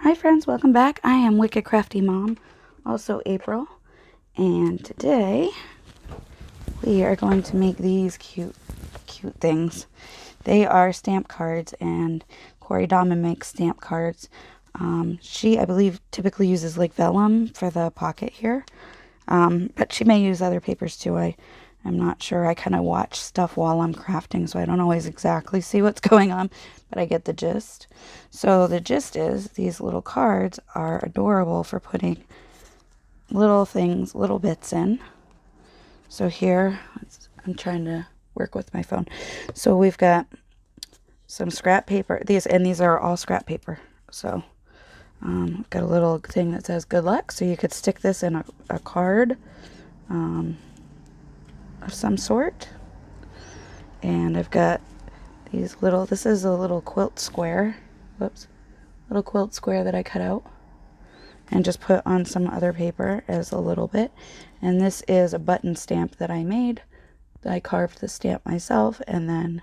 Hi friends, welcome back. I am WickedCrafty Mom, also April, and today we are going to make these cute things. They are stamp cards, and Cori dahmen makes stamp cards. She, I believe, typically uses like vellum for the pocket here, but she may use other papers too. I'm not sure. I kind of watch stuff while I'm crafting, so I don't always exactly see what's going on, but I get the gist. So the gist is these little cards are adorable for putting little things, little bits in. So here, I'm trying to work with my phone. So we've got some scrap paper. These are all scrap paper. So got a little thing that says good luck. So you could stick this in a card of some sort. And I've got these little, this is a little quilt square. Whoops. Little quilt square that I cut out and just put on some other paper as a little bit. And this is a button stamp that I made. I carved the stamp myself, and then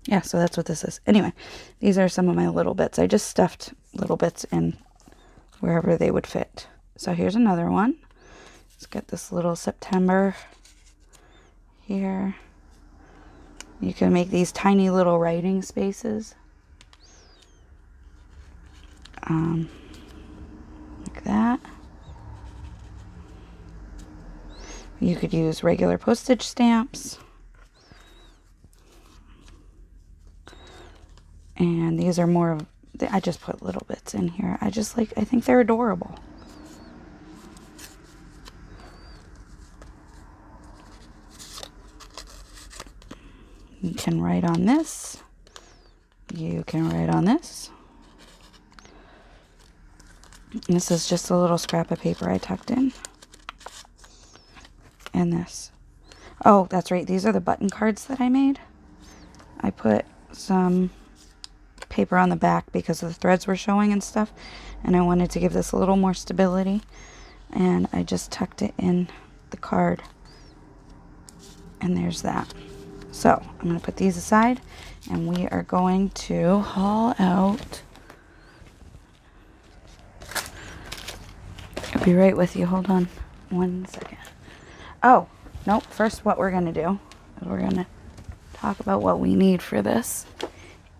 yeah, so that's what this is. Anyway, these are some of my little bits. I just stuffed little bits in wherever they would fit. So here's another one. Let's get this little September here. You can make these tiny little writing spaces. Like that. You could use regular postage stamps. And these are more of, I just put little bits in here. I think they're adorable. You can write on this. You can write on this. And this is just a little scrap of paper I tucked in. And this. Oh, that's right. These are the button cards that I made. I put some paper on the back because the threads were showing and stuff. And I wanted to give this a little more stability. And I just tucked it in the card. And there's that. So I'm going to put these aside, and we are going to haul out. I'll be right with you. Hold on 1 second. Oh, nope. First, what we're going to do is we're going to talk about what we need for this.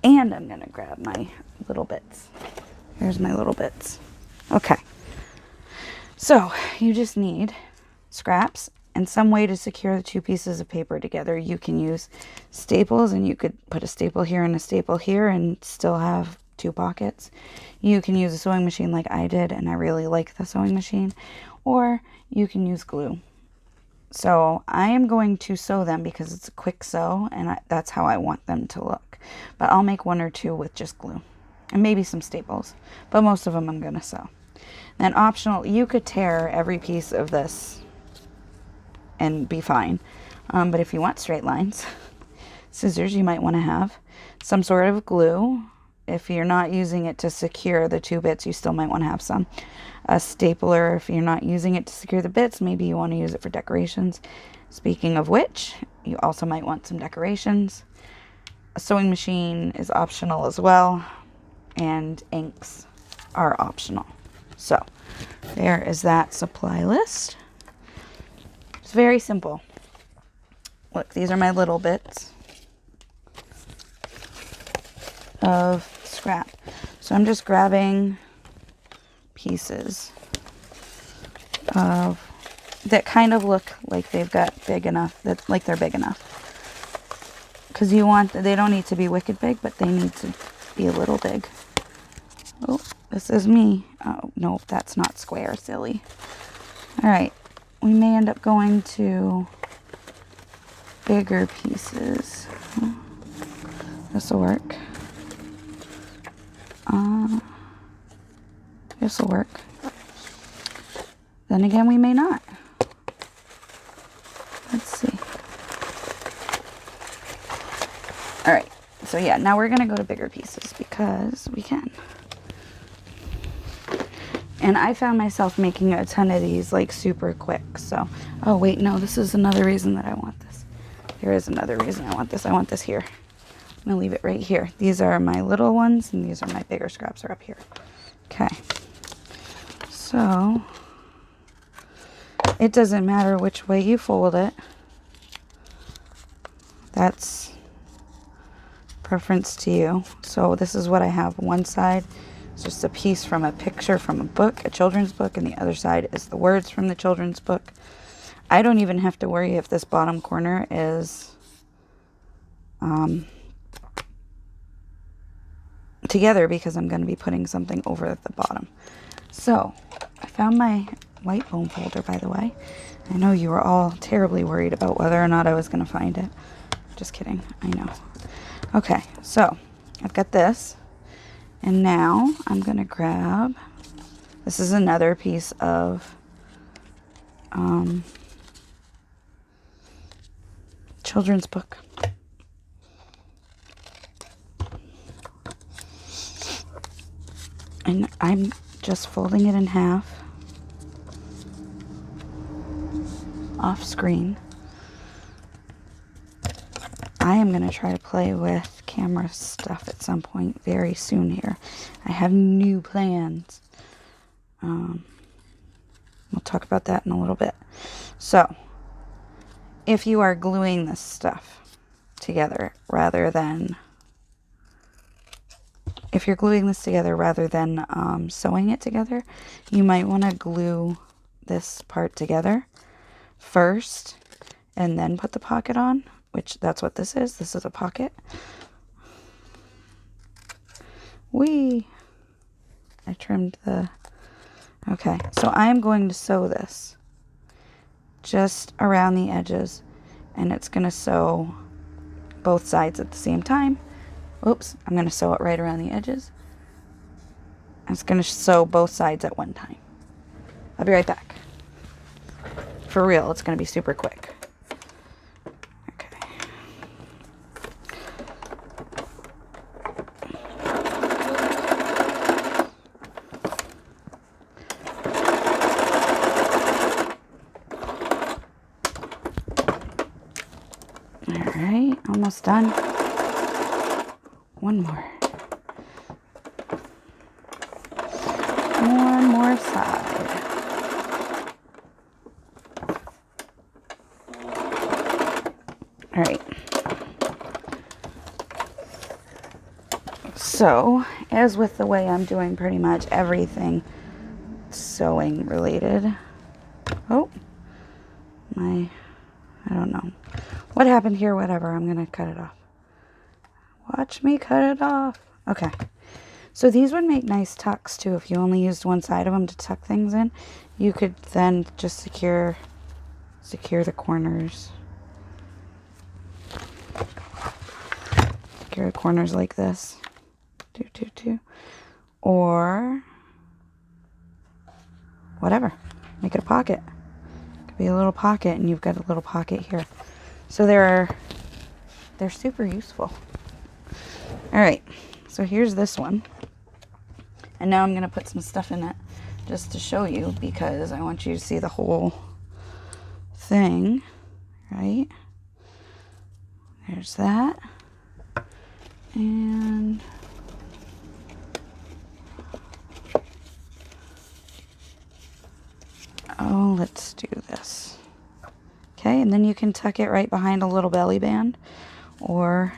And I'm going to grab my little bits. Here's my little bits. Okay. So you just need scraps and some way to secure the two pieces of paper together. You can use staples, and you could put a staple here and a staple here and still have two pockets. You can use a sewing machine like I did, and I really like the sewing machine. Or you can use glue. So I am going to sew them because it's a quick sew, and that's how I want them to look. But I'll make one or two with just glue and maybe some staples. But most of them I'm going to sew. Then optional, you could tear every piece of this and be fine. But if you want straight lines, scissors you might want to have. Some sort of glue. If you're not using it to secure the two bits, you still might want to have some. A stapler, if you're not using it to secure the bits, maybe you want to use it for decorations. Speaking of which, you also might want some decorations. A sewing machine is optional as well. And inks are optional. So, there is that supply list. It's very simple. Look, these are my little bits of scrap. So I'm just grabbing pieces of that kind of look like they've got big enough, that like they're big enough. Because they don't need to be wicked big, but they need to be a little big. Oh, this is me. Oh, no, that's not square, silly. All right. We may end up going to bigger pieces. This will work. This will work. Then again, we may not. Let's see. All right. So yeah, now we're going to go to bigger pieces because we can. And I found myself making a ton of these like super quick. So, oh wait, no, this is another reason that I want this. There is another reason I want this. I want this here. I'm going to leave it right here. These are my little ones, and these are my bigger scraps are up here. Okay. So, it doesn't matter which way you fold it. That's preference to you. So this is what I have. One side is just a piece from a picture from a book, a children's book, and the other side is the words from the children's book. I don't even have to worry if this bottom corner is together because I'm going to be putting something over at the bottom. So I found my white foam folder, by the way. I know you were all terribly worried about whether or not I was going to find it. Just kidding. I know. Okay, so I've got this. And now I'm going to grab, this is another piece of children's book. And I'm just folding it in half off screen. I am going to try to play with camera stuff at some point very soon here. I have new plans. We'll talk about that in a little bit. So, if you are gluing this stuff together rather than sewing it together, you might want to glue this part together first and then put the pocket on, which that's what this is. This is a pocket. I trimmed the... Okay, so I'm going to sew this just around the edges, and it's going to sew both sides at the same time. Oops, I'm going to sew it right around the edges. It's going to sew both sides at one time. I'll be right back. For real, it's going to be super quick. Okay. All right, almost done. One more. One more side. All right. So, as with the way I'm doing pretty much everything sewing related. Oh, I don't know. What happened here? Whatever. I'm going to cut it off. Watch me cut it off. Okay. So these would make nice tucks too. If you only used one side of them to tuck things in, you could then just secure the corners. Secure the corners like this. Or whatever. Make it a pocket. It could be a little pocket, and you've got a little pocket here. So they're super useful. All right, so here's this one. And now I'm going to put some stuff in it just to show you, because I want you to see the whole thing, right? There's that. And oh, let's do this. Okay, and then you can tuck it right behind a little belly band or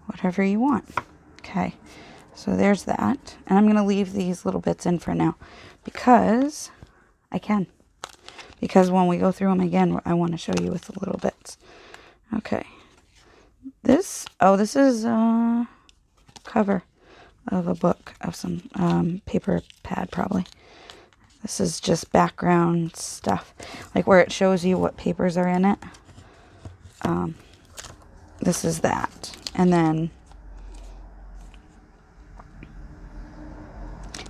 whatever you want. Okay, so there's that. And I'm going to leave these little bits in for now because I can. Because when we go through them again, I want to show you with the little bits. Okay. This is a cover of a book of some paper pad probably. This is just background stuff, like where it shows you what papers are in it. This is that. And then,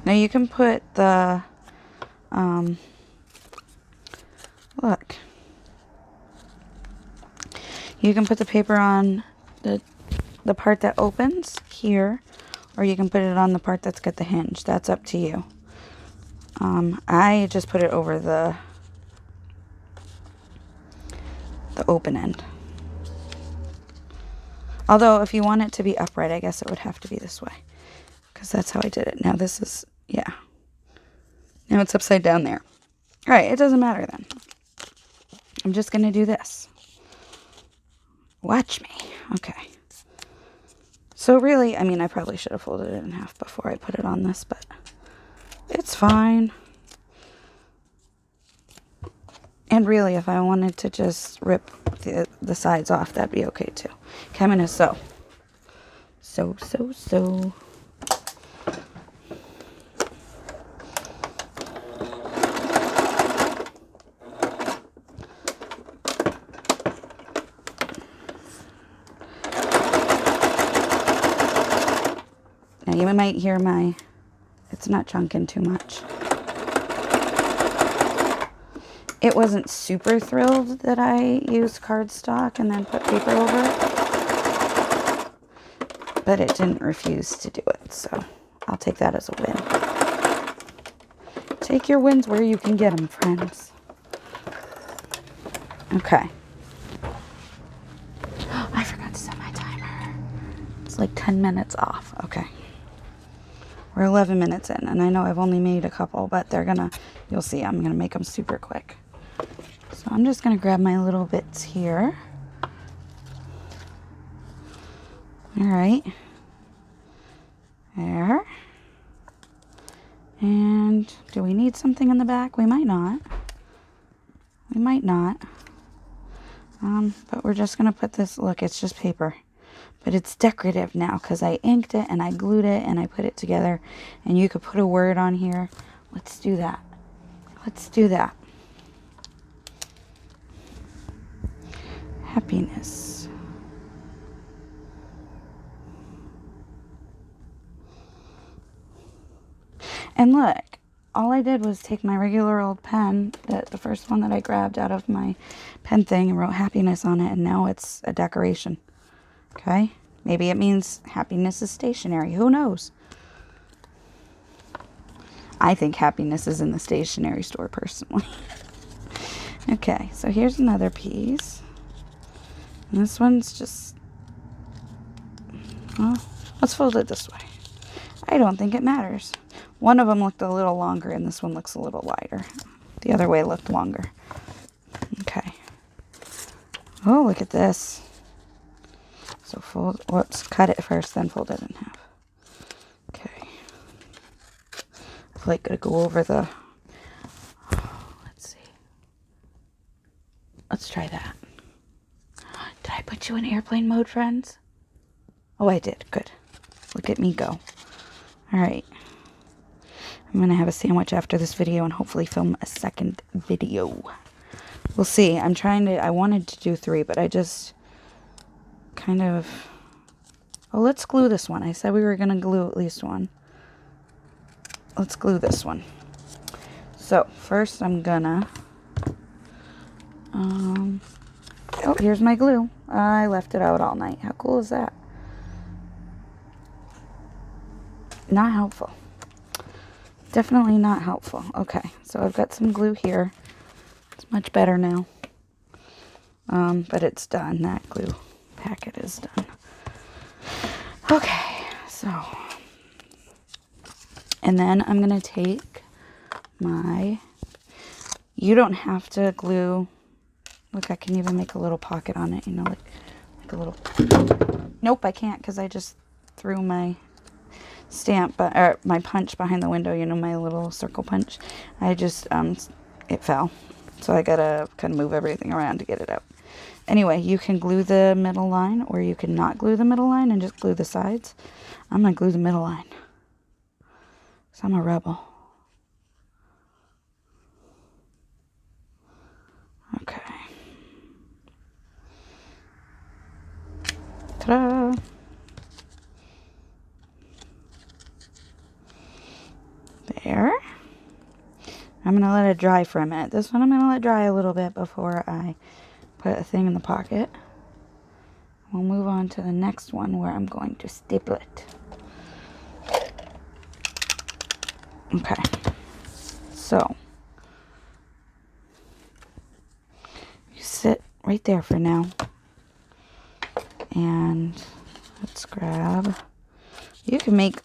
now you can put the, look. You can put the paper on the part that opens here, or you can put it on the part that's got the hinge. That's up to you. I just put it over the open end. Although if you want it to be upright, I guess it would have to be this way. Because that's how I did it. Now this is, yeah. Now it's upside down there. All right, it doesn't matter then. I'm just going to do this. Watch me. Okay. So really, I mean, I probably should have folded it in half before I put it on this, but it's fine. And really, if I wanted to just rip the sides off, that'd be okay too. Okay, I'm going to sew. Sew. Now you might hear it's not chunking too much. It wasn't super thrilled that I used cardstock and then put paper over it. But it didn't refuse to do it, so I'll take that as a win. Take your wins where you can get them, friends. Okay. I forgot to set my timer. It's like 10 minutes off. Okay. We're 11 minutes in, and I know I've only made a couple, but you'll see, I'm gonna make them super quick. So I'm just gonna grab my little bits here. All right. There. And do we need something in the back? We might not. We might not. But we're just gonna put this, look, it's just paper. But it's decorative now because I inked it and I glued it and I put it together. And you could put a word on here. Let's do that. Let's do that. Happiness. And look, all I did was take my regular old pen, the first one that I grabbed out of my pen thing, and wrote happiness on it. And now it's a decoration. Okay? Maybe it means happiness is stationary. Who knows? I think happiness is in the stationery store, personally. Okay, so here's another piece. And this one's just... well, let's fold it this way. I don't think it matters. One of them looked a little longer, and this one looks a little wider. The other way looked longer. Okay. Oh, look at this. So let's cut it first, then fold it in half. Okay. I feel like I'm gonna go over the... let's see. Let's try that. Did I put you in airplane mode, friends? Oh, I did. Good. Look at me go. All right. I'm gonna have a sandwich after this video and hopefully film a second video. We'll see. I wanted to do 3, but I just... kind of... oh, let's glue this one. I said we were going to glue at least one. Let's glue this one. So, first I'm gonna... oh, here's my glue. I left it out all night. How cool is that? Not helpful. Definitely not helpful. Okay, so I've got some glue here. It's much better now. But it's done. That glue packet is done. Okay, so, and then I'm going to take you don't have to glue, look, I can even make a little pocket on it, like a little, nope, I can't because I just threw my stamp, or my punch behind the window, my little circle punch. I just, it fell. So I gotta kind of move everything around to get it out. Anyway, you can glue the middle line, or you can not glue the middle line and just glue the sides. I'm going to glue the middle line, because I'm a rebel. Okay. Ta-da! There. I'm going to let it dry for a minute. This one I'm going to let dry a little bit before I put a thing in the pocket. We'll move on to the next one where I'm going to staple it. Okay. So, you sit right there for now. And Let's grab. You can make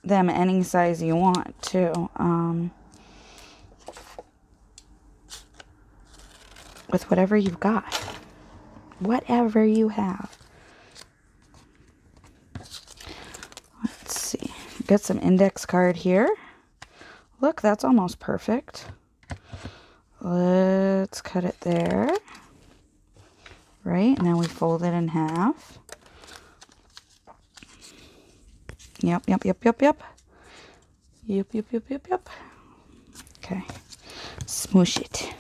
them any size you want too. With whatever you've got. Whatever you have. Let's see. Got some index card here. Look, that's almost perfect. Let's cut it there. Right, and then we fold it in half. Yep. Okay. Smoosh it.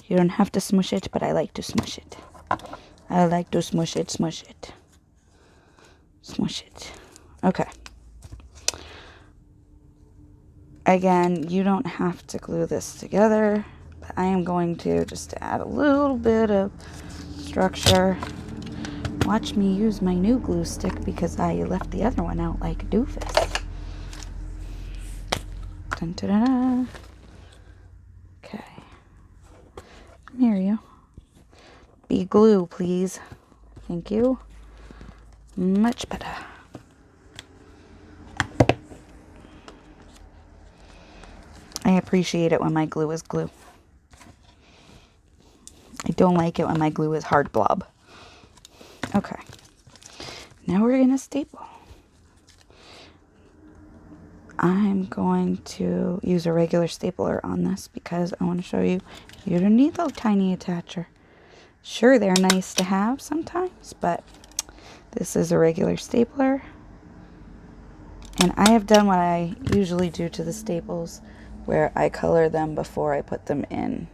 You don't have to smoosh it, but I like to smoosh it. I like to smoosh it. Smoosh it. Okay. Again, you don't have to glue this together, but I am going to just add a little bit of structure. Watch me use my new glue stick because I left the other one out like a doofus. Dun, dun, dun, dun. Okay. Come here, you. Be glue, please. Thank you. Much better. I appreciate it when my glue is glue. I don't like it when my glue is hard blob. Okay. Now we're going to staple. I'm going to use a regular stapler on this because I want to show you don't need the tiny attacher. Sure, they're nice to have sometimes, but this is a regular stapler. And I have done what I usually do to the staples, where I color them before I put them in.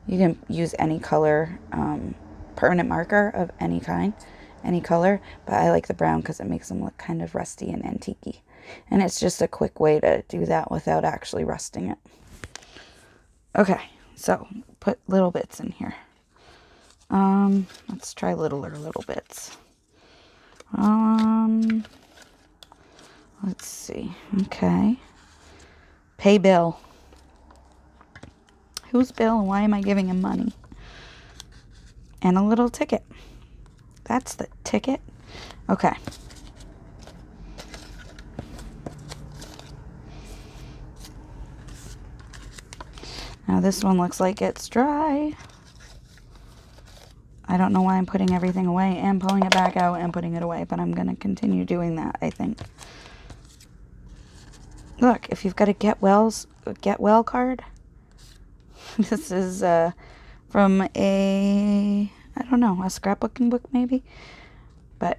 You can use any color, permanent marker of any kind, any color, but I like the brown because it makes them look kind of rusty and antique-y. And it's just a quick way to do that without actually rusting it. Okay, so put little bits in here. Let's try littler little bits. Let's see. Okay. Pay bill. Who's Bill and why am I giving him money? And a little ticket. That's the ticket. Okay. Now this one looks like it's dry. I don't know why I'm putting everything away and pulling it back out and putting it away, but I'm going to continue doing that, I think. Look, if you've got a get well card, this is from a, I don't know, a scrapbooking book maybe, but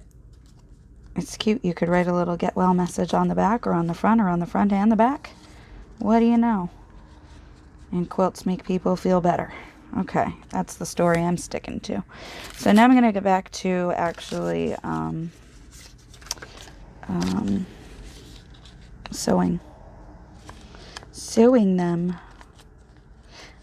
it's cute. You could write a little get well message on the back or on the front and the back. What do you know? And quilts make people feel better. Okay, that's the story I'm sticking to. So now I'm going to get back to actually sewing them.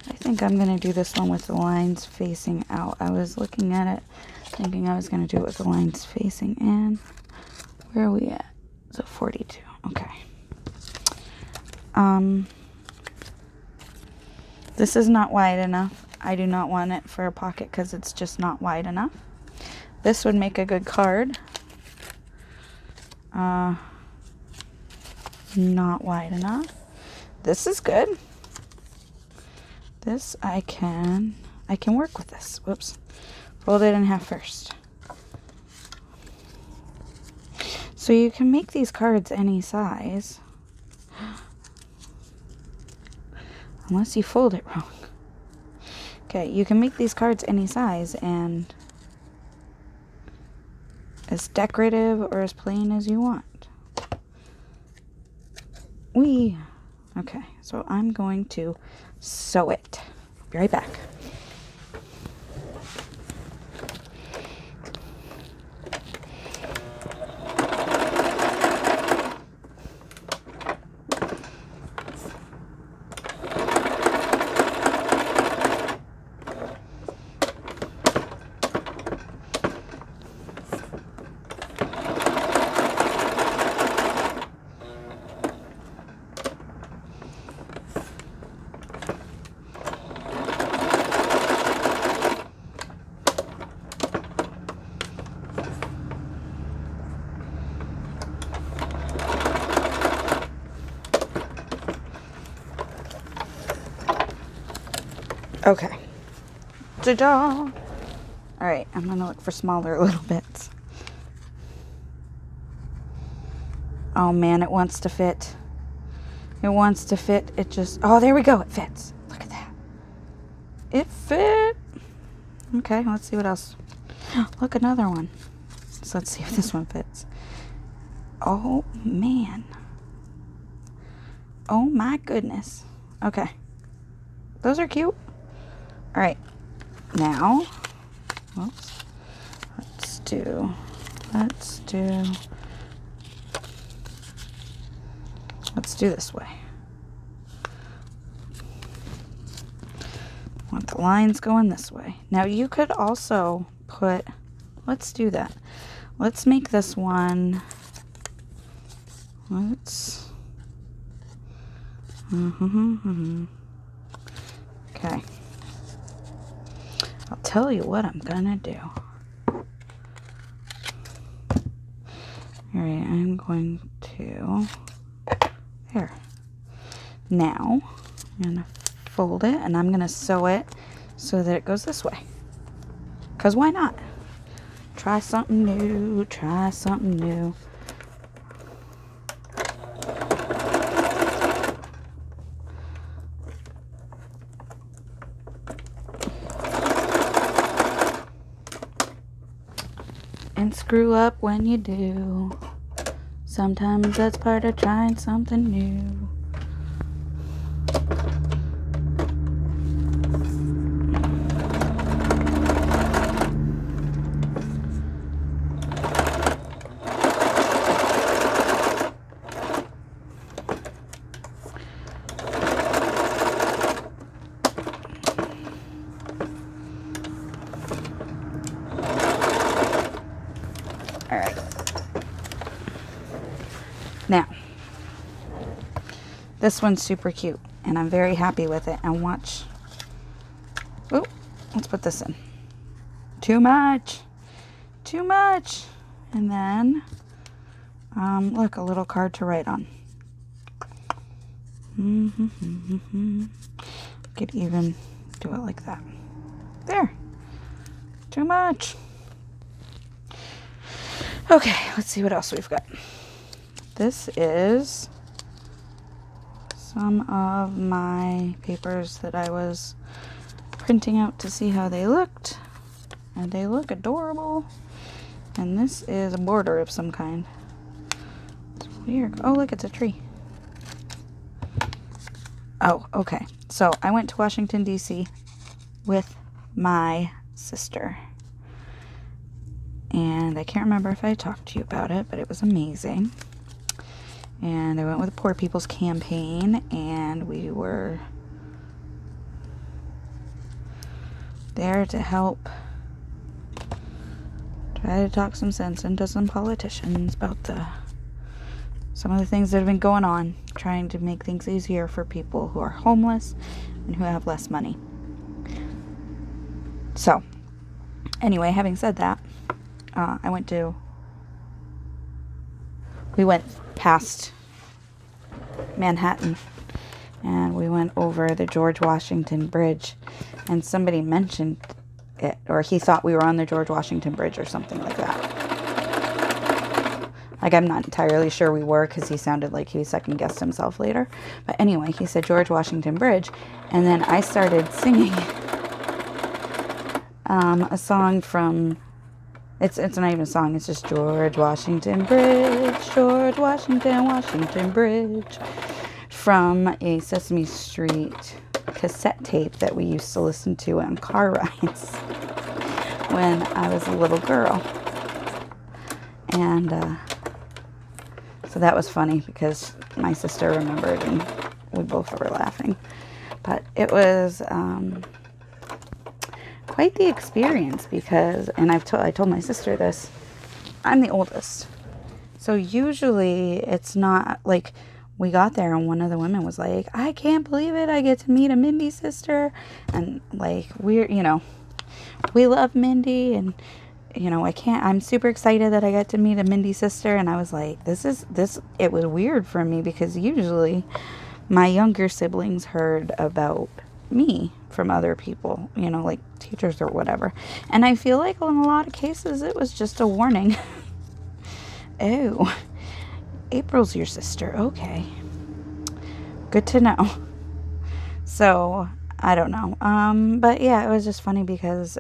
I think I'm going to do this one with the lines facing out. I was looking at it thinking I was going to do it with the lines facing in. Where are we at? So 42. Okay. This is not wide enough. I do not want it for a pocket because it's just not wide enough. This would make a good card. Not wide enough. This is good. This I can work with this. Whoops. Fold it in half first. So you can make these cards any size. Unless you fold it wrong. Okay, you can make these cards any size and as decorative or as plain as you want. Okay, so I'm going to sew it. I'll be right back. Okay. Ta-da! Alright, I'm gonna look for smaller little bits. Oh man, it wants to fit. It wants to fit. It just... Oh, there we go. It fits. Look at that. It fit. Okay, let's see what else. Look, another one. So let's see if this one fits. Oh, man. Oh, my goodness. Okay. Those are cute. All right. Now, whoops. Let's do this way. Want the lines going this way. Now you could also put, let's do that. Let's make this one, okay. I'll tell you what I'm gonna do. All right, I'm going to, there. Now, I'm gonna fold it and I'm gonna sew it so that it goes this way. Because why not? Try something new, try something new. And screw up when you do. Sometimes that's part of trying something new. All right. Now, this one's super cute, and I'm very happy with it. And watch. Oh, let's put this in. Too much. Too much. And then, look, a little card to write on. Could even do it like that. There. Too much. Okay, let's see what else we've got. This is some of my papers that I was printing out to see how they looked. And they look adorable. And this is a border of some kind. It's weird. Oh, look, it's a tree. Oh, okay. So I went to Washington, D.C. with my sister. And I can't remember if I talked to you about it, but it was amazing. And I went with the Poor People's Campaign, and we were there to help try to talk some sense into some politicians about some of the things that have been going on, trying to make things easier for people who are homeless and who have less money. So, anyway, having said that, we went past Manhattan and we went over the George Washington Bridge, and somebody mentioned it, or he thought we were on the George Washington Bridge or something like that. Like, I'm not entirely sure we were, because he sounded like he second guessed himself later. But anyway, he said George Washington Bridge, and then I started singing a song from, it's not even a song, it's just George Washington Bridge, George Washington, Washington Bridge, from a Sesame Street cassette tape that we used to listen to on car rides when I was a little girl. And so that was funny because my sister remembered and we both were laughing. But it was quite the experience because, and I told my sister this, I'm the oldest. So usually it's not like, we got there and one of the women was like, I can't believe it, I get to meet a Mindy sister. And like, we love Mindy, and I'm super excited that I got to meet a Mindy sister. And I was like, it was weird for me because usually my younger siblings heard about me from other people, you know, like teachers or whatever. And I feel like in a lot of cases it was just a warning. Oh, April's your sister. Okay. Good to know. So, I don't know. But yeah, it was just funny because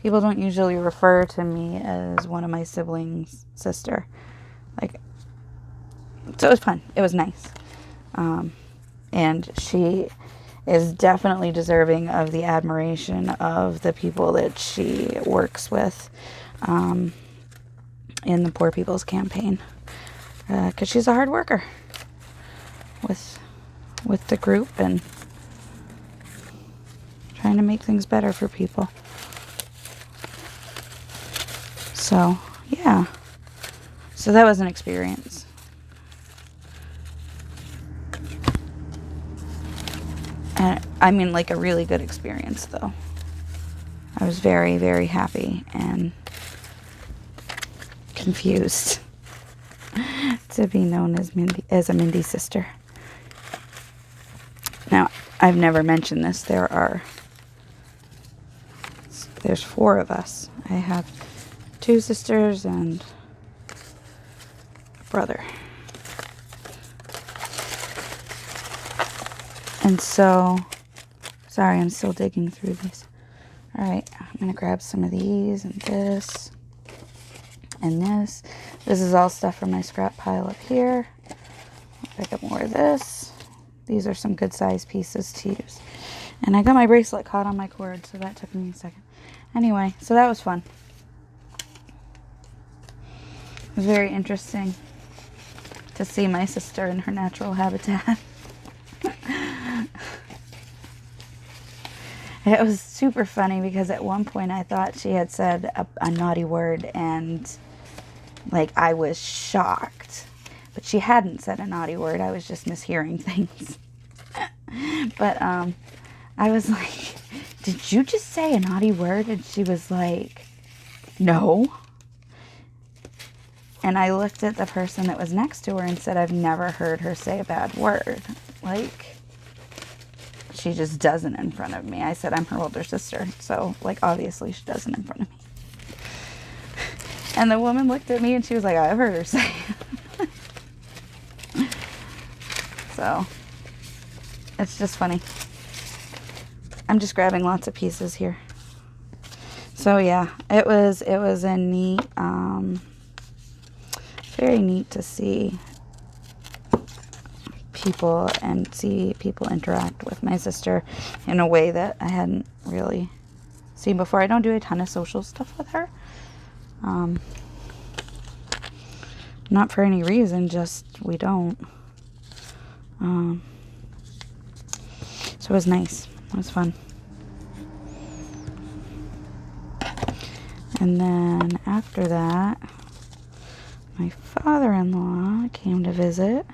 people don't usually refer to me as one of my siblings' sister. Like, so it was fun. It was nice. And she is definitely deserving of the admiration of the people that she works with in the Poor People's Campaign. Because she's a hard worker with the group and trying to make things better for people. So, yeah. So that was an experience. And I mean, like a really good experience, though. I was very, very happy and confused to be known as a Mindy sister. Now, I've never mentioned this. There's 4 of us. I have 2 sisters and a brother. And so, sorry, I'm still digging through these. All right, I'm going to grab some of these and this and this. This is all stuff from my scrap pile up here. I'll pick up more of this. These are some good size pieces to use. And I got my bracelet caught on my cord, so that took me a second. Anyway, so that was fun. It was very interesting to see my sister in her natural habitat. It was super funny because at one point I thought she had said a naughty word and like I was shocked. But she hadn't said a naughty word. I was just mishearing things. But I was like, did you just say a naughty word? And she was like, no. And I looked at the person that was next to her and said, I've never heard her say a bad word. Like, she just doesn't in front of me. I said, I'm her older sister. So, like, obviously she doesn't in front of me. And the woman looked at me and she was like, I've heard her say it. So, it's just funny. I'm just grabbing lots of pieces here. So, yeah, it was a neat, very neat to see people and see people interact with my sister in a way that I hadn't really seen before. I don't do a ton of social stuff with her. Not for any reason, just we don't. So it was nice. It was fun. And then after that, my father-in-law came to visit.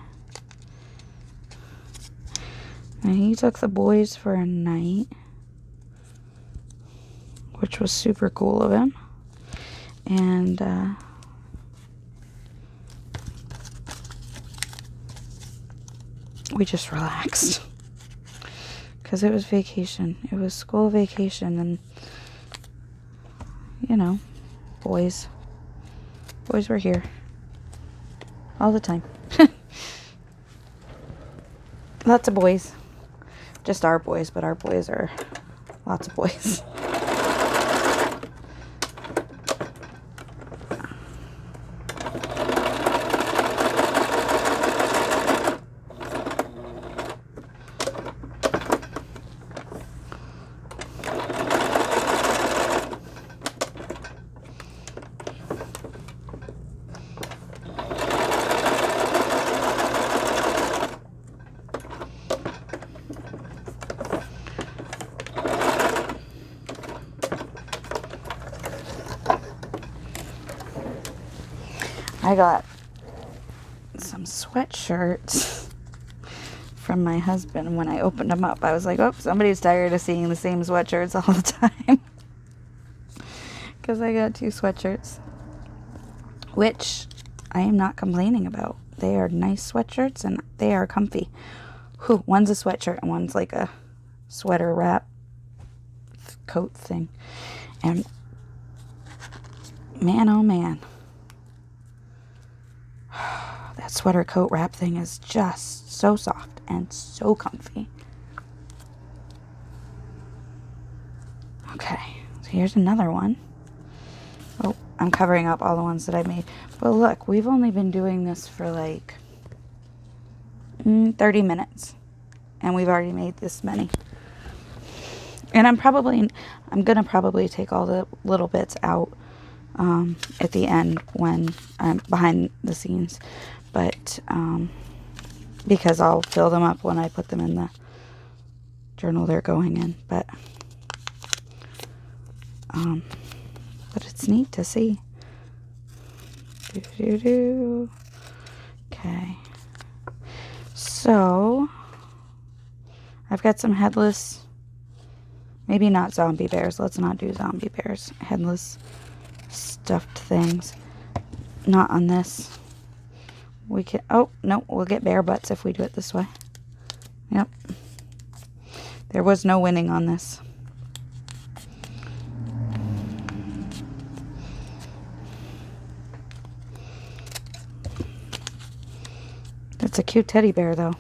And he took the boys for a night, which was super cool of him. And we just relaxed. Because it was vacation. It was school vacation. And, you know, boys were here. All the time. Lots of boys. Just our boys, but our boys are lots of boys. I got some sweatshirts from my husband. When I opened them up, I was like, oh, somebody's tired of seeing the same sweatshirts all the time. Because I got 2 sweatshirts, which I am not complaining about. They are nice sweatshirts and they are comfy. Whew, one's a sweatshirt and one's like a sweater wrap coat thing. And man, oh man, that sweater coat wrap thing is just so soft and so comfy. Okay, so here's another one. Oh, I'm covering up all the ones that I made. But look, we've only been doing this for like 30 minutes. And we've already made this many. And I'm going to probably take all the little bits out at the end when I'm behind the scenes. But because I'll fill them up when I put them in the journal they're going in. But it's neat to see. Okay. So, I've got some headless, maybe not zombie bears. Let's not do zombie bears. Headless stuffed things. Not on this. We can, oh, no, we'll get bear butts if we do it this way. Yep. There was no winning on this. It's a cute teddy bear, though.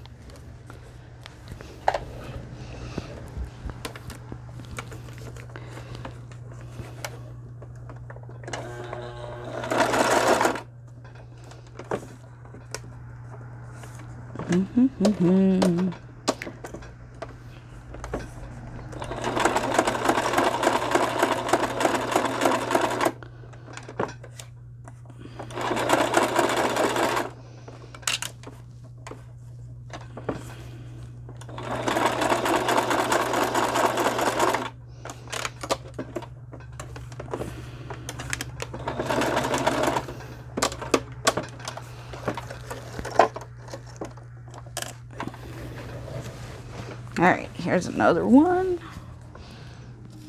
Alright, here's another one.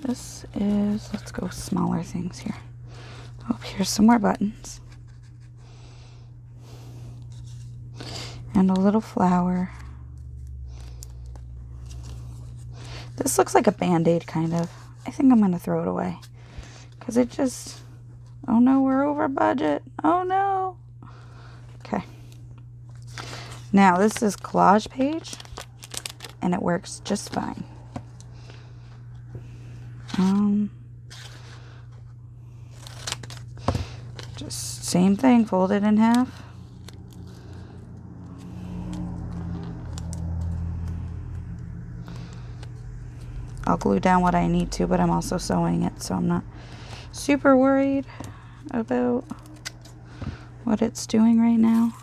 This is, let's go smaller things here. Oh, here's some more buttons. And a little flower. This looks like a Band-Aid, kind of. I think I'm going to throw it away. Because it just, oh no, we're over budget. Oh no. Okay. Now, this is collage page. And it works just fine. Just same thing, fold it in half. I'll glue down what I need to, but I'm also sewing it, so I'm not super worried about what it's doing right now.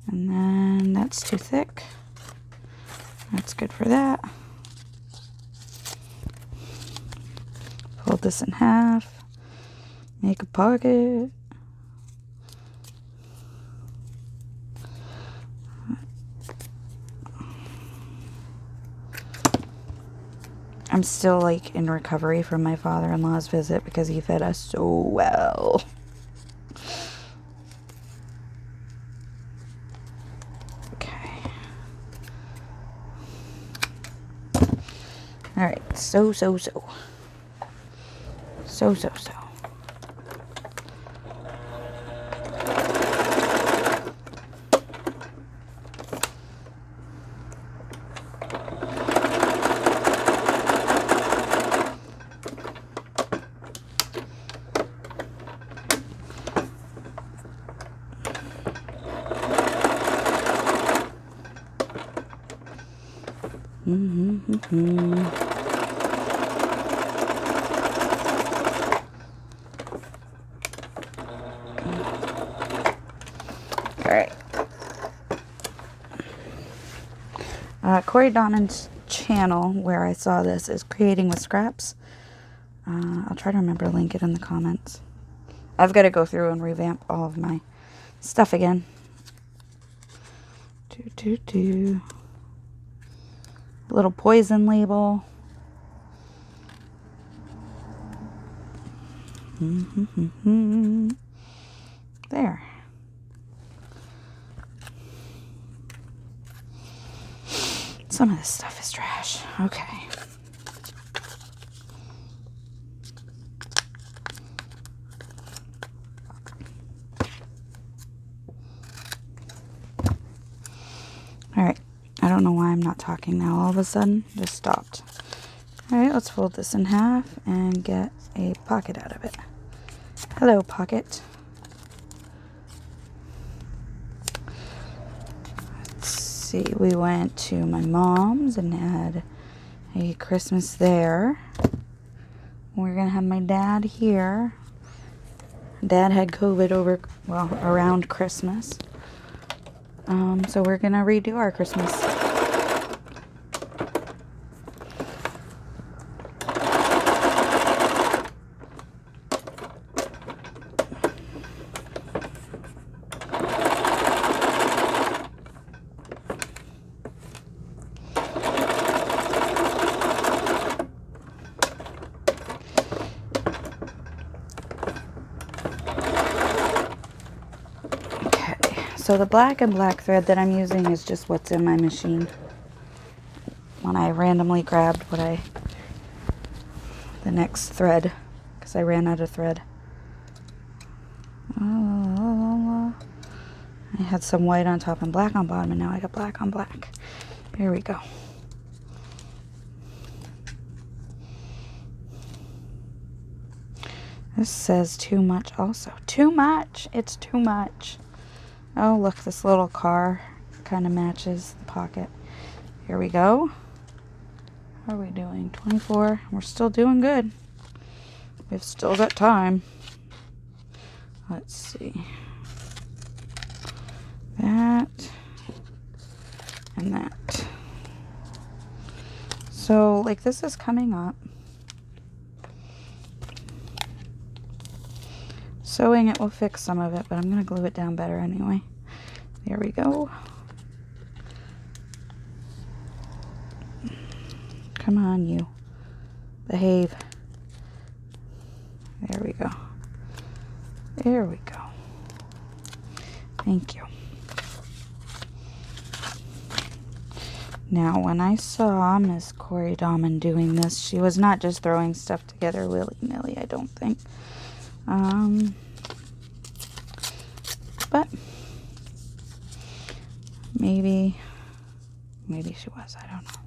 And then that's too thick. That's good for that. Fold this in half. Make a pocket. I'm still like in recovery from my father-in-law's visit because he fed us so well. Alright, so. Alright. Cori Dahmen's channel, where I saw this, is Creating with Scraps. I'll try to remember to link it in the comments. I've got to go through and revamp all of my stuff again. Little poison label. There. Some of this stuff is trash. Okay. Alright. I don't know why I'm not talking now all of a sudden. Just stopped. Alright, let's fold this in half and get a pocket out of it. Hello, pocket. Let's see. We went to my mom's and had a Christmas there. We're going to have my dad here. Dad had COVID around Christmas. So we're going to redo our Christmas. So the black and black thread that I'm using is just what's in my machine. When I randomly grabbed the next thread, because I ran out of thread. I had some white on top and black on bottom, and now I got black on black. Here we go. This says too much also. Too much! It's too much. Oh, look, this little car kind of matches the pocket. Here we go. How are we doing? 24. We're still doing good. We've still got time. Let's see. That. And that. So, like, this is coming up. Sewing it will fix some of it, but I'm going to glue it down better anyway. There we go. Come on, you. Behave. There we go. There we go. Thank you. Now, when I saw Miss Cori Dahmen doing this, she was not just throwing stuff together willy-nilly, I don't think. But maybe she was, I don't know.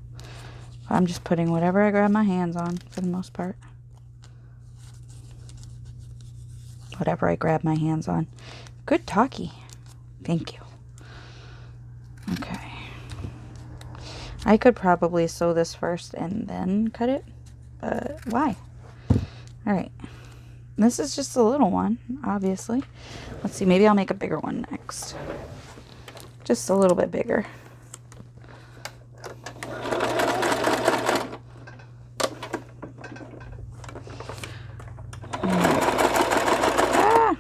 But I'm just putting whatever I grab my hands on for the most part. Whatever I grab my hands on. Good talkie. Thank you. Okay. I could probably sew this first and then cut it, but why? Alright. This is just a little one, obviously. Let's see, maybe I'll make a bigger one next. Just a little bit bigger. Ah!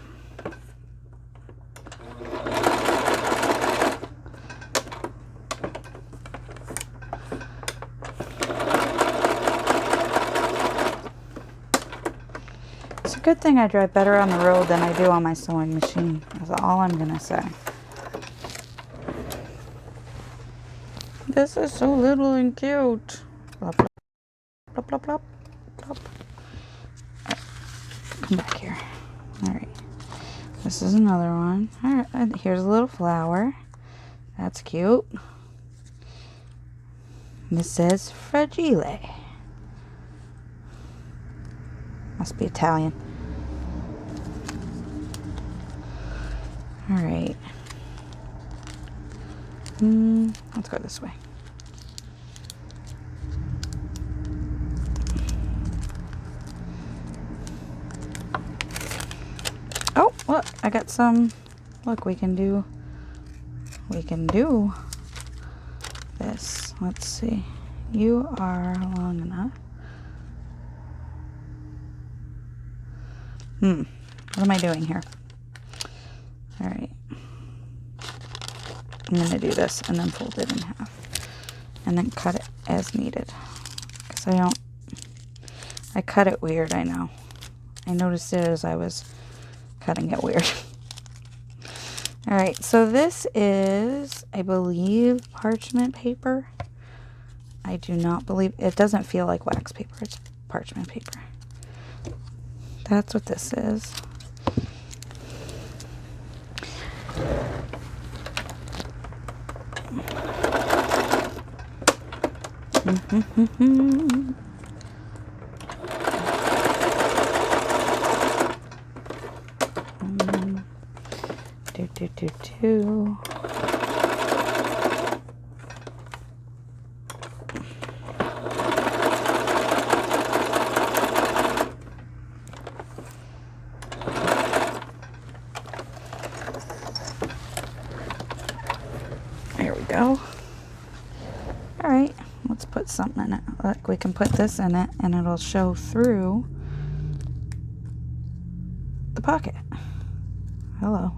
It's a good thing I drive better on the road than I do on my sewing machine. That's all I'm gonna say. This is so little and cute. Plop, plop, plop, plop, plop, plop. Right. Come back here. Alright. This is another one. Alright, here's a little flower. That's cute. This says fragile. Must be Italian. Alright. Let's go this way. Oh, look, I got some. Look, we can do this. Let's see. You are long enough. What am I doing here? All right. I'm going to do this and then fold it in half. And then cut it as needed. Because I cut it weird, I know. I noticed it as I was cutting it weird. Alright, so this is, I believe, parchment paper. I do not believe, it doesn't feel like wax paper, it's parchment paper. That's what this is. Do. There we go. All right, let's put something in it. Look, we can put this in it and it'll show through the pocket. Hello.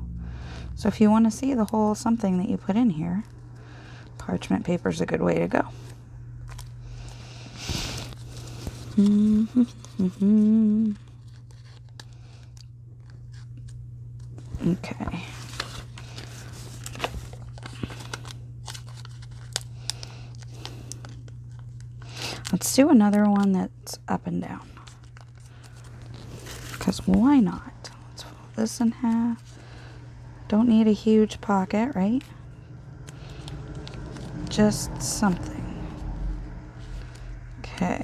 So if you want to see the whole something that you put in here, parchment paper is a good way to go. Okay. Let's do another one that's up and down. Because why not? Let's fold this in half. Don't need a huge pocket, right? Just something. Okay.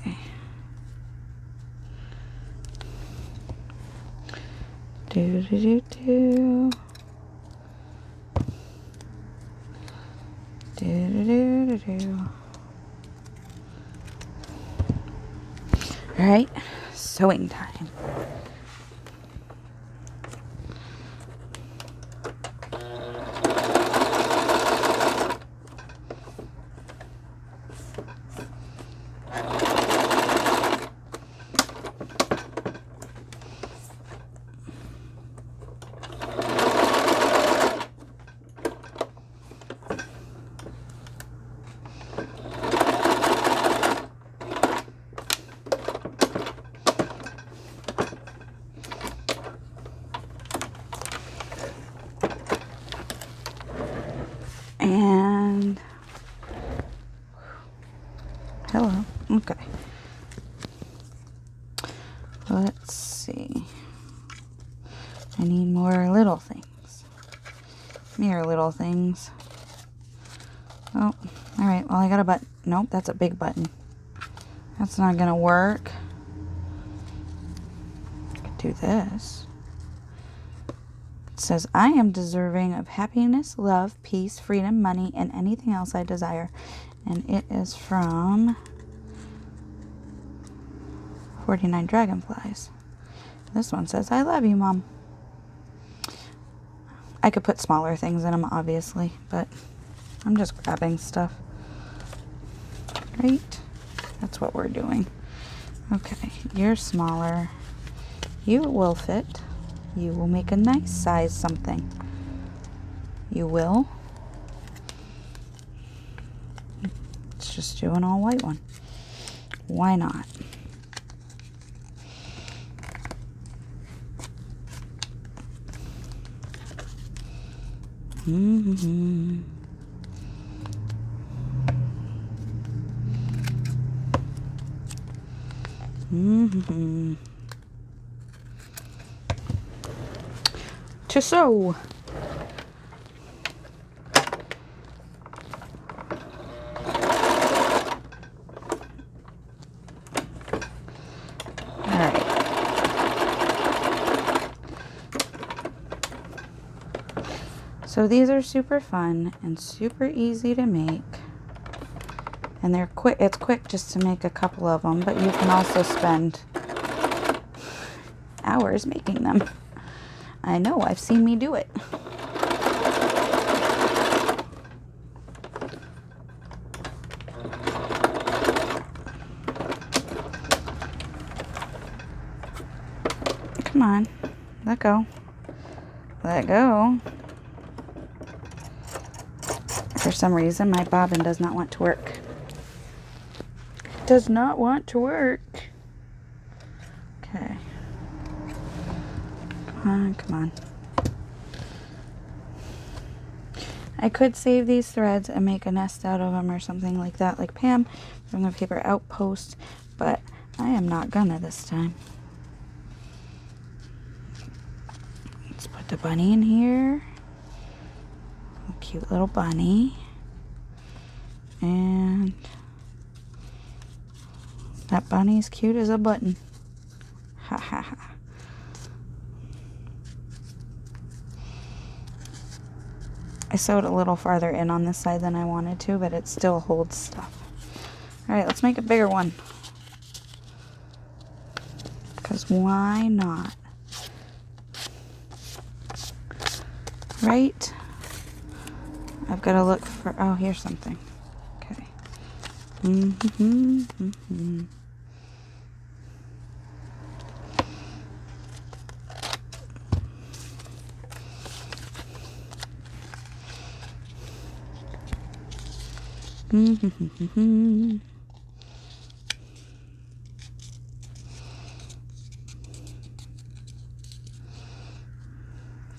Do. All right, sewing time. And hello. Okay. Let's see. I need more little things. Mere little things. Oh, all right. Well, I got a button. Nope, that's a big button. That's not gonna work. I could do this. It says, I am deserving of happiness, love, peace, freedom, money, and anything else I desire. And it is from 49 Dragonflies. This one says, I love you, Mom. I could put smaller things in them, obviously, but I'm just grabbing stuff. Right? That's what we're doing. Okay, you're smaller. You will fit. You will make a nice size something. You will. Let's just do an all white one. Why not? To sew. So these are super fun and super easy to make. And they're quick. It's quick just to make a couple of them, but you can also spend hours making them. I know, I've seen me do it. Come on, let go. Let go. For some reason, my bobbin does not want to work. It does not want to work. Okay. Come on, come on. I could save these threads and make a nest out of them or something like that, like Pam from the Paper Outpost, but I am not gonna this time. Let's put the bunny in here. A cute little bunny. And that bunny's cute as a button. Ha ha ha. I sewed a little farther in on this side than I wanted to, but it still holds stuff. Alright, let's make a bigger one. Because why not? Right? I've got to look for... Oh, here's something. Okay.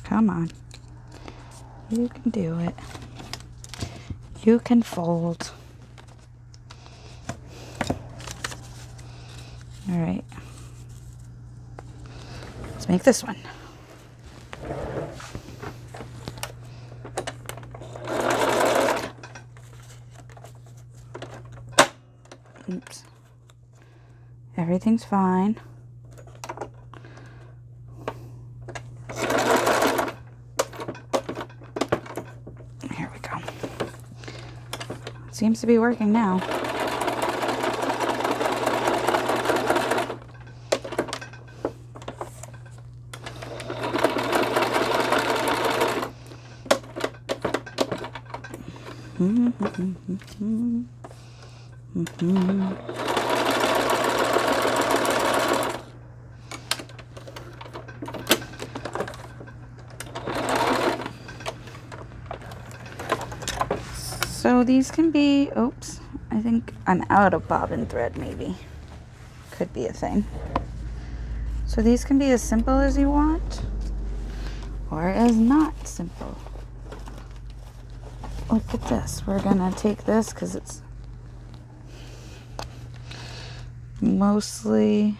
Come on. You can do it. You can fold. All right. Let's make this one. Oops. Everything's fine. Here we go. Seems to be working now. So these can be, oops, I think I'm out of bobbin thread maybe. Could be a thing. So these can be as simple as you want or as not simple. Look at this. We're gonna take this because it's mostly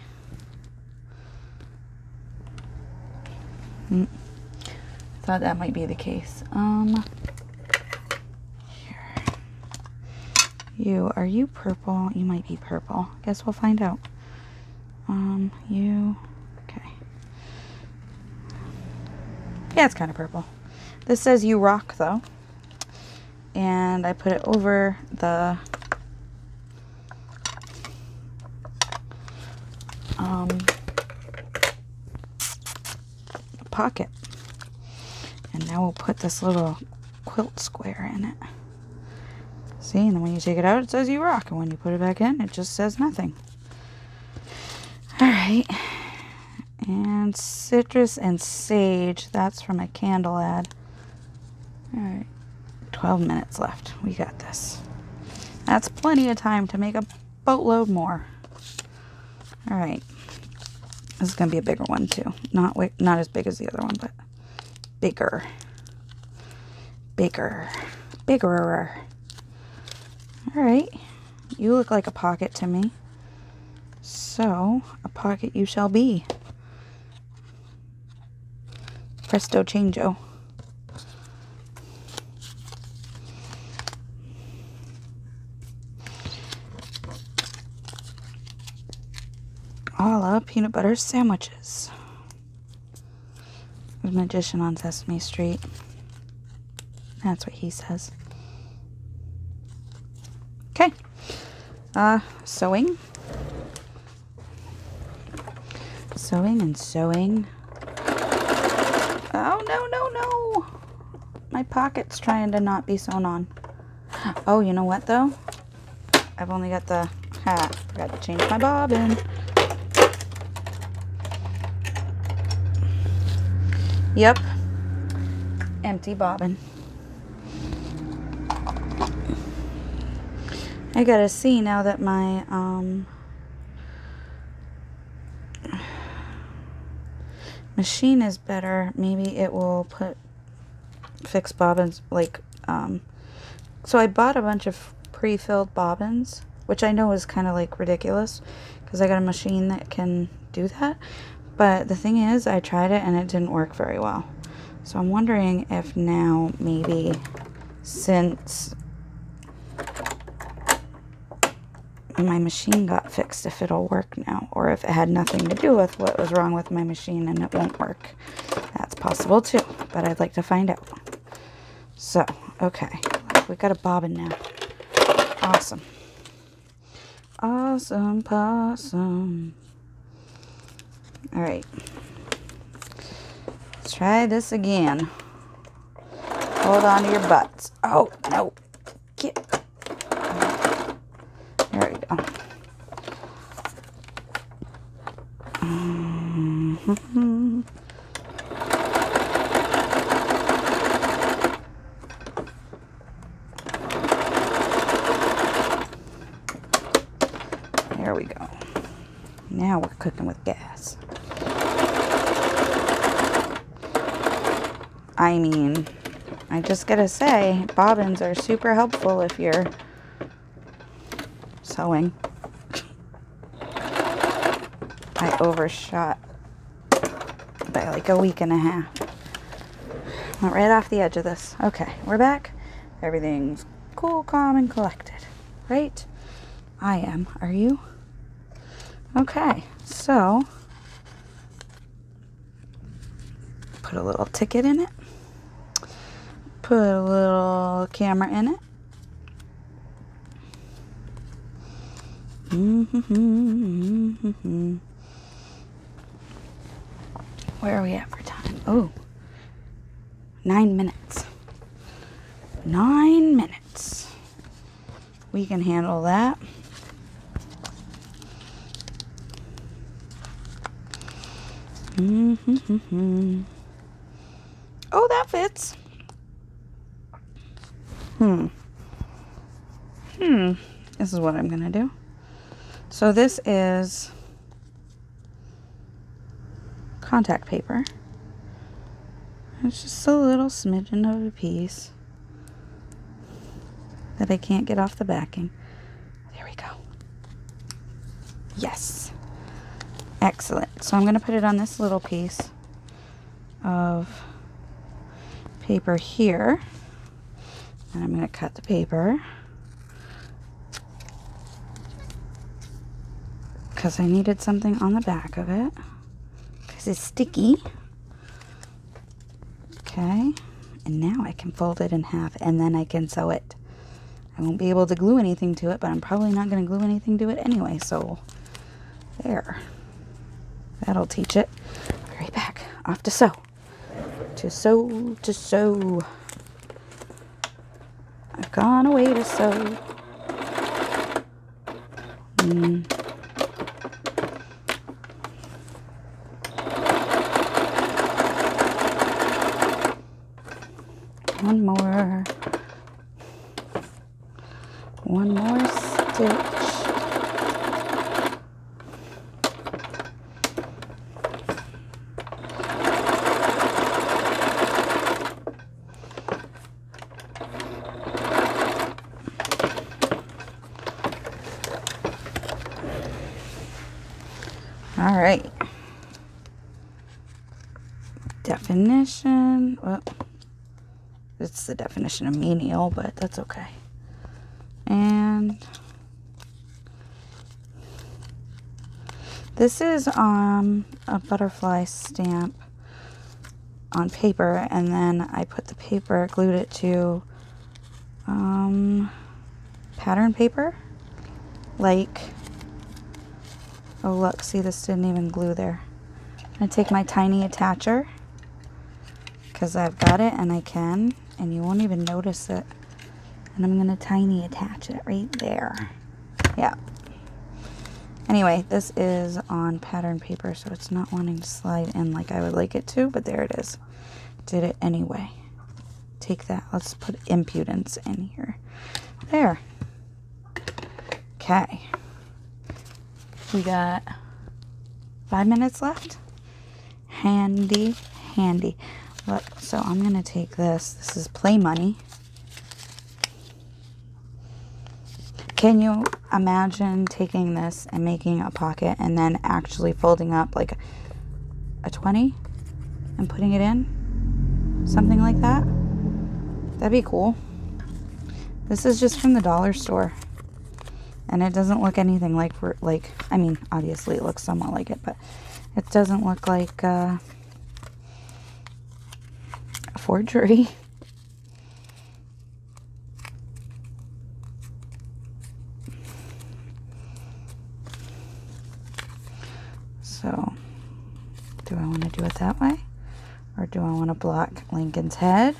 thought that might be the case. Here. Are you purple? You might be purple. Guess we'll find out. Okay. Yeah, it's kind of purple. This says you rock though. And I put it over the pocket. And now we'll put this little quilt square in it. See, and then when you take it out, it says you rock. And when you put it back in, it just says nothing. All right. And citrus and sage. That's from a candle ad. All right. 12 minutes left. We got this. That's plenty of time to make a boatload more. All right. This is going to be a bigger one too. Not as big as the other one, but bigger. Bigger. Biggerer. All right. You look like a pocket to me. So, a pocket you shall be. Presto changeo. A la peanut butter sandwiches. There's a magician on Sesame Street. That's what he says. Okay. Sewing. Sewing and sewing. Oh, no, no, no. My pocket's trying to not be sewn on. Oh, you know what, though? I've only got the... forgot to change my bobbin. Yep. Empty bobbin. I gotta see now that my machine is better. Maybe it will fix bobbins like So I bought a bunch of pre-filled bobbins, which I know is kind of like ridiculous because I got a machine that can do that. But the thing is, I tried it and it didn't work very well. So I'm wondering if now maybe since my machine got fixed, if it'll work now, or if it had nothing to do with what was wrong with my machine and it won't work. That's possible too, but I'd like to find out. So, okay, we got a bobbin now. Awesome. Awesome possum. All right. Let's try this again. Hold on to your butts. Oh, no. Get. There we go. There we go. Now we're cooking with gas. I mean, I just gotta say, bobbins are super helpful if you're sewing. I overshot by like a week and a half. Went right off the edge of this. Okay, we're back. Everything's cool, calm, and collected. Right? I am. Are you? Okay, so put a little ticket in it. Put a little camera in it. Where are we at for time? Oh, 9 minutes. 9 minutes. We can handle that. Oh, that fits. This is what I'm gonna do. So this is contact paper. It's just a little smidgen of a piece that I can't get off the backing. There we go. Yes. Excellent. So I'm going to put it on this little piece of paper here. And I'm going to cut the paper because I needed something on the back of it because it's sticky. Okay. And now I can fold it in half and then I can sew it. I won't be able to glue anything to it, but I'm probably not going to glue anything to it anyway. So there. That'll teach it. I'll be right back. Off to sew. To sew, to sew. I've gone away to sew. One more. One more stitch. All right. Definition. Well, it's the definition of menial, but that's okay. And this is a butterfly stamp on paper, and then I put the paper, glued it to pattern paper, like, oh look, see, this didn't even glue there. I'm gonna take my tiny attacher because I've got it and I can, and you won't even notice it. And I'm going to tiny attach it right there. Yeah. Anyway, this is on pattern paper, so it's not wanting to slide in like I would like it to, but there it is. Did it anyway. Take that. Let's put impudence in here. There. Okay. We got 5 minutes left. Handy, handy. Look, so I'm going to take this. This is play money. Can you imagine taking this and making a pocket and then actually folding up like a 20 and putting it in? Something like that? That'd be cool. This is just from the dollar store. And it doesn't look anything like, I mean, obviously it looks somewhat like it, but it doesn't look like a forgery. So, do I want to do it that way? Or do I want to block Lincoln's head?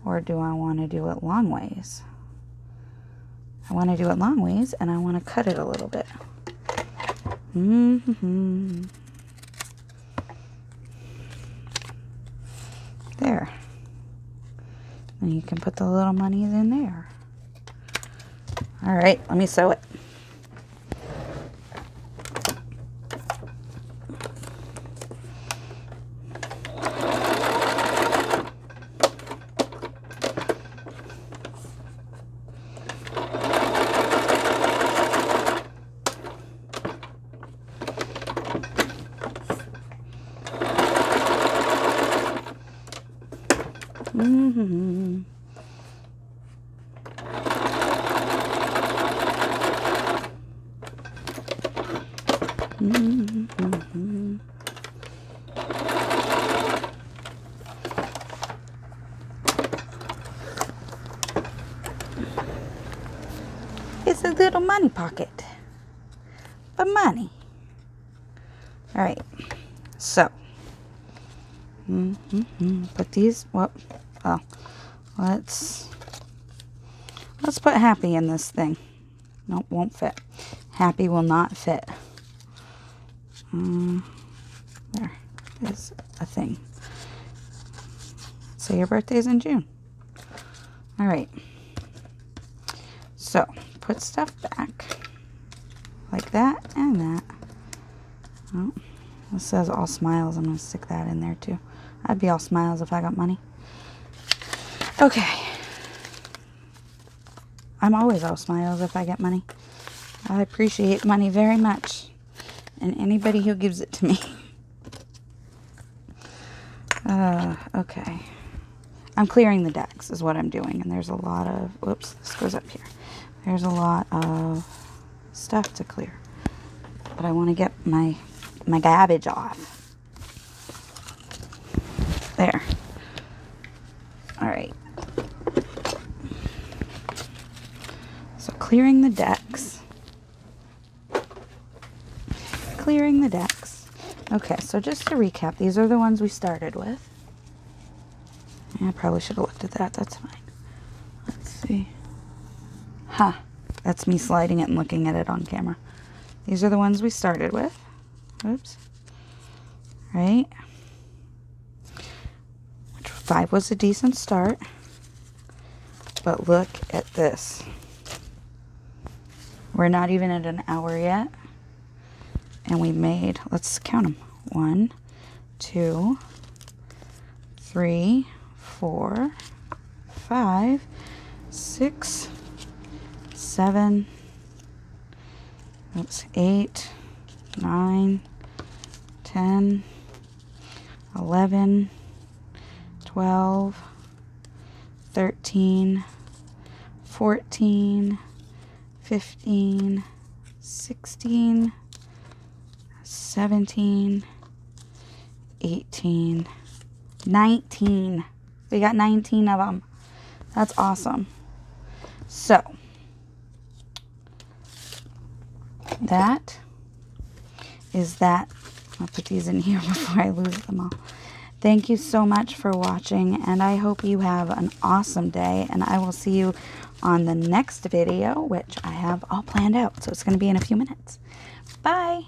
Or do I want to do it long ways? I want to do it long ways, and I want to cut it a little bit. There. And you can put the little monies in there. All right, let me sew it. It's a little money pocket for money. All right, so put these. Well, let's put Happy in this thing. Nope, won't fit. Happy will not fit. There is a thing. So your birthday's in June. All right. So put stuff back like that and that. Oh, this says all smiles. I'm going to stick that in there too. I'd be all smiles if I got money. Okay. I'm always all smiles if I get money. I appreciate money very much. And anybody who gives it to me. Okay. I'm clearing the decks is what I'm doing. And there's a lot of... Whoops, this goes up here. There's a lot of stuff to clear. But I want to get my garbage off. There. All right. So clearing the decks. Clearing the decks. Okay, so just to recap, these are the ones we started with. Yeah, I probably should have looked at that. That's fine. Let's see. That's me sliding it and looking at it on camera. These are the ones we started with. Oops. Right. Which 5 was a decent start. But look at this. We're not even at an hour yet. And we made, let's count them. 1, 2, 3, 4, 5, 6, 7, 8, 9, 10, 11, 12, 13, 14, 15, 16, 17, 18, 19. We got 19 of them. That's awesome. So, that is that. I'll put these in here before I lose them all. Thank you so much for watching, and I hope you have an awesome day, and I will see you on the next video, which I have all planned out, so it's going to be in a few minutes. Bye!